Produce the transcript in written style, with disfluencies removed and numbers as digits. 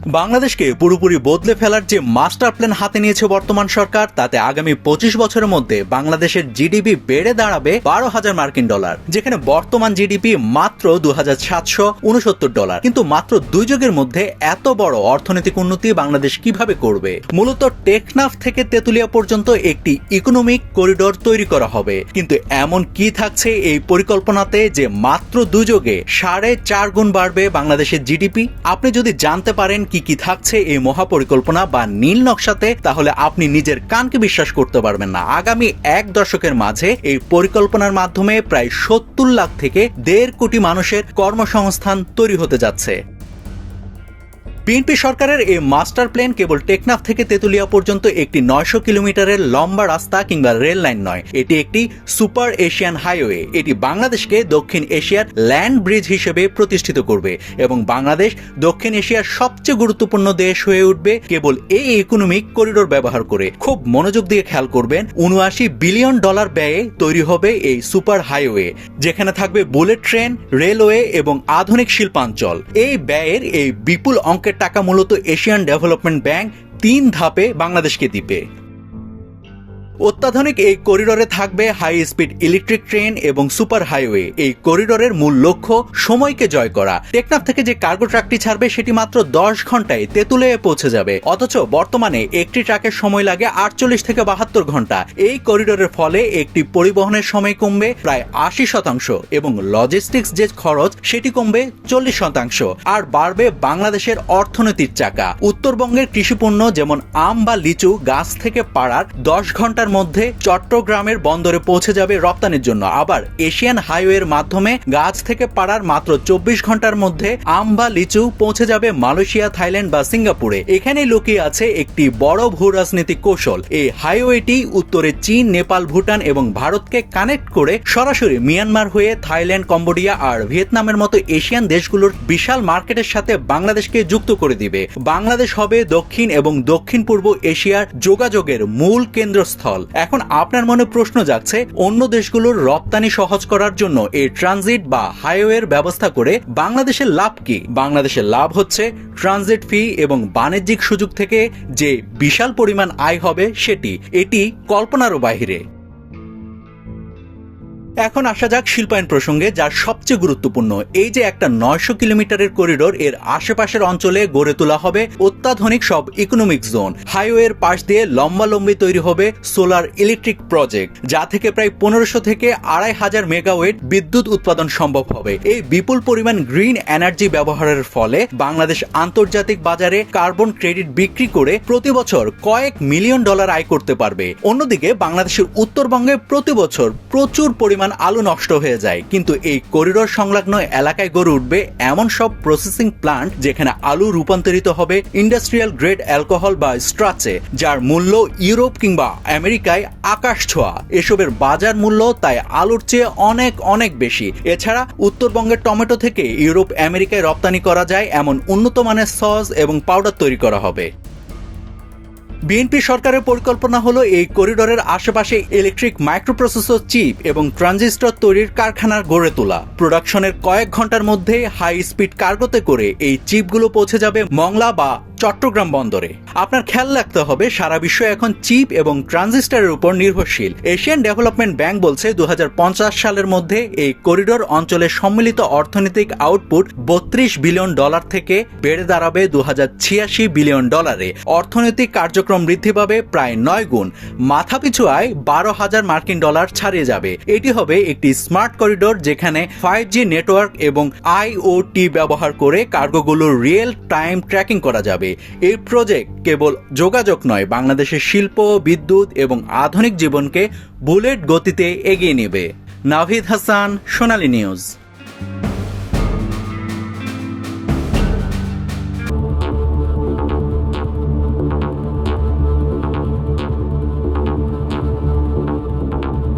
বাংলাদেশকে পুরোপুরি বদলে ফেলার যে মাস্টার প্ল্যান হাতে নিয়েছে বর্তমান সরকার, তাতে আগামী 25 বছরের মধ্যে বাংলাদেশের জিডিপি বেড়ে দাঁড়াবে $12,000, যেখানে বর্তমান জিডিপি মাত্র $2,769। কিন্তু মাত্র 2 যুগের মধ্যে এত বড় অর্থনৈতিক উন্নতি বাংলাদেশ কিভাবে করবে? মূলত টেকনাফ থেকে তেতুলিয়া পর্যন্ত একটি ইকোনমিক করিডোর তৈরি করা হবে। কিন্তু এমন কি থাকছে এই পরিকল্পনাতে যে মাত্র 2 যুগে 4.5 গুণ বাড়বে বাংলাদেশের জিডিপি? আপনি যদি জানতে পারেন কি কি থাকছে এই মহাপরিকল্পনা বা নীল নকশাতে, তাহলে আপনি নিজের কানকে বিশ্বাস করতে পারবেন না। আগামী 1 দশকের মাঝে এই পরিকল্পনার মাধ্যমে প্রায় 70 লাখ থেকে 1.5 কোটি মানুষের কর্মসংস্থান তৈরি হতে যাচ্ছে। বিএনপি সরকারের এই মাস্টার প্ল্যান কেবল টেকনাফ থেকে তেতুলিয়া পর্যন্ত একটি 900 কিলোমিটারের লম্বা রাস্তা কিংবা রেল লাইন নয়, এটি একটি সুপার এশিয়ান হাইওয়ে। এটি বাংলাদেশকে দক্ষিণ এশিয়ার ল্যান্ড ব্রিজ হিসেবে প্রতিষ্ঠিত করবে এবং বাংলাদেশ দক্ষিণ এশিয়ার সবচেয়ে গুরুত্বপূর্ণ দেশ হয়ে উঠবে কেবল এই ইকোনমিক করিডোর ব্যবহার করে। খুব মনোযোগ দিয়ে খেয়াল করবেন, $79 বিলিয়ন ব্যয়ে তৈরি হবে এই সুপার হাইওয়ে, যেখানে থাকবে বুলেট ট্রেন, রেলওয়ে এবং আধুনিক শিল্পাঞ্চল। এই ব্যয়ের এই বিপুল অঙ্কের টাকা মূলত এশিয়ান ডেভেলপমেন্ট ব্যাংক 3 ধাপে বাংলাদেশকে দিবে। অত্যাধুনিক এই করিডোরে থাকবে হাই স্পিড ইলেকট্রিক ট্রেন এবং সুপার হাইওয়ে। এই করিডোরের মূল লক্ষ্য সময়কে জয় করা। টেকনাফ থেকে যে কার্গো ট্রাকটি ছাড়বে সেটি মাত্র 10 ঘন্টায় তেতুলিয়ায় পৌঁছে যাবে, অথচ বর্তমানে একটি ট্রাকের সময় লাগে 48 থেকে 72 ঘন্টা। এই করিডোরের ফলে একটি পরিবহনের সময় কমবে প্রায় 80% এবং লজিস্টিক্স যে খরচ সেটি কমবে 40%। আর বাড়বে বাংলাদেশের অর্থনীতির চাকা। উত্তরবঙ্গের কৃষিপণ্য যেমন আম বা লিচু গাছ থেকে পাড়ার 10 ঘন্টার মধ্যে চট্টগ্রামের বন্দরে পৌঁছে যাবে রপ্তানির জন্য। আবার এশিয়ান হাইওয়ের মাধ্যমে গাছ থেকে পাড়ার মাত্র 24 ঘন্টার মধ্যে আম বা লিচু পৌঁছে যাবে মালয়েশিয়া, থাইল্যান্ড বা সিঙ্গাপুরে। এখানেই লুকিয়ে আছে একটি বড় ভূ রাজনৈতিক কৌশল। এই হাইওয়েটি উত্তরে চীন, নেপাল, ভুটান এবং ভারতকে কানেক্ট করে সরাসরি মিয়ানমার হয়ে থাইল্যান্ড, কম্বোডিয়া আর ভিয়েতনামের মতো এশিয়ান দেশগুলোর বিশাল মার্কেটের সাথে বাংলাদেশকে যুক্ত করে দিবে। বাংলাদেশ হবে দক্ষিণ এবং দক্ষিণ পূর্ব এশিয়ার যোগাযোগের মূল কেন্দ্রস্থল। এখন আপনার মনে প্রশ্ন জাগছে, অন্য দেশগুলোর রপ্তানি সহজ করার জন্য এই ট্রানজিট বা হাইওয়ের ব্যবস্থা করে বাংলাদেশের লাভ কি? বাংলাদেশের লাভ হচ্ছে ট্রানজিট ফি এবং বাণিজ্যিক সুযোগ থেকে যে বিশাল পরিমাণ আয় হবে সেটি। এটি কল্পনারও বাহিরে। এখন আসা যাক শিল্পায়ন প্রসঙ্গে, যার সবচেয়ে গুরুত্বপূর্ণ। এই যে একটা 900 কিলোমিটারের করিডোর, এর আশেপাশের অঞ্চলে গড়ে তোলা হবে অত্যাধুনিক সব ইকোনমিক জোন। হাইওয়ের পাশ দিয়ে লম্বালম্বি তৈরি হবে সোলার ইলেকট্রিক প্রজেক্ট, যা থেকে প্রায় 1500 থেকে 2500 মেগাওয়াট বিদ্যুৎ উৎপাদন সম্ভব হবে। এই বিপুল পরিমাণ গ্রিন এনার্জি ব্যবহারের ফলে বাংলাদেশ আন্তর্জাতিক বাজারে কার্বন ক্রেডিট বিক্রি করে প্রতি বছর কয়েক মিলিয়ন ডলার আয় করতে পারবে। অন্যদিকে বাংলাদেশের উত্তরবঙ্গে প্রতি বছর প্রচুর পরিমাণ আলু নষ্ট হয়ে যায়, কিন্তু এই করিডোর সংলগ্ন এলাকায় গড়ে উঠবে এমন সব প্রসেসিং প্লান্ট যেখানে আলু রূপান্তরিত হবে ইন্ডাস্ট্রিয়াল গ্রেড অ্যালকোহল বা স্ট্রাচে, যার মূল্য ইউরোপ কিংবা আমেরিকায় আকাশ ছোঁয়া। এসবের বাজার মূল্য তাই আলুর চেয়ে অনেক অনেক বেশি। এছাড়া উত্তরবঙ্গের টমেটো থেকে ইউরোপ, আমেরিকায় রপ্তানি করা যায় এমন উন্নত মানের সস এবং পাউডার তৈরি করা হবে। বিএনপি সরকারের পরিকল্পনা হলো এই করিডোরের আশেপাশে ইলেকট্রিক মাইক্রোপ্রসেসর চিপ এবং ট্রানজিস্টর তৈরির কারখানা গড়ে তোলা। প্রোডাকশনের কয়েক ঘন্টার মধ্যে হাই স্পিড কার্গোতে করে এই চিপগুলো পৌঁছে যাবে মংলা বা চট্টগ্রাম বন্দরে। আপনার খেয়াল রাখতে হবে, সারা বিশ্ব এখন চিপ এবং ট্রানজিস্টরের উপর নির্ভরশীল। এশিয়ান ডেভেলপমেন্ট ব্যাংক বলছে 2050 সালের মধ্যে এই করিডোর অঞ্চলের সম্মিলিত অর্থনৈতিক আউটপুট $32 বিলিয়ন থেকে বেড়ে দাঁড়াবে $2086 বিলিয়ন। অর্থনৈতিক কার্যক্রম বৃদ্ধি পাবে প্রায় 9 গুণ। মাথাপিছু আয় $12,000 ছাড়িয়ে যাবে। এটি হবে একটি স্মার্ট করিডোর যেখানে 5G নেটওয়ার্ক এবং IoT ব্যবহার করে কার্গোগুলোর রিয়েল টাইম ট্র্যাকিং করা যাবে। এই প্রজেক্ট কেবল যোগাযোগ নয়, বাংলাদেশের শিল্প, বিদ্যুৎ এবং আধুনিক জীবনকে বুলেট গতিতে এগিয়ে নেবে। নাভিদ হাসান, সোনালী নিউজ।